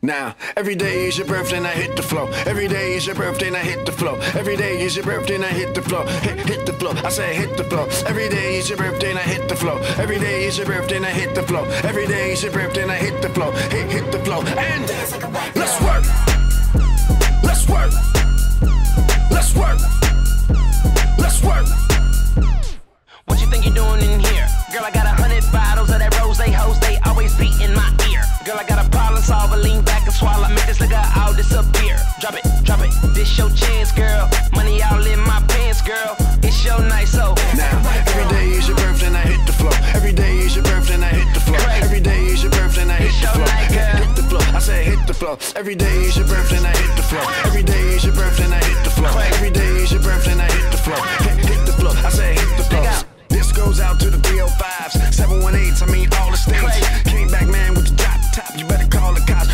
Now, every day is your birthday and I hit the flow. Every day is your birthday and I hit the flow. Every day is your birthday and I hit the flow. Hit the flow, I say hit the flow. Every day is your birthday and I hit the flow. Every day is your birthday and I hit the flow. Every day is your birthday and I hit the flow. Hit the flow and let's work. Let's work. Let's work. Let's work. What you think you're doing in here? Girl, I got 100 bottles of that rose, they hoes, they always be in my ear. Girl, I got a problem solver, lean back and swallow, make this liquor all disappear. Drop it, this your chance, girl. Money all in my pants, girl. It's your night, so now, every day is your birthday and I hit the flow. Every day is your birthday and I hit the flow. Every day is your birthday and I hit the flow. Hit the flow, I say hit the flow. Every day is your birthday and I hit the flow. Every day is your birthday and I hit the flow. Every day is your birthday and I hit the flow. Hit the flow, I say hit the flow. This goes out to the 305s, 718s, I mean all the states. Came back, man, with the top. You better call the cops.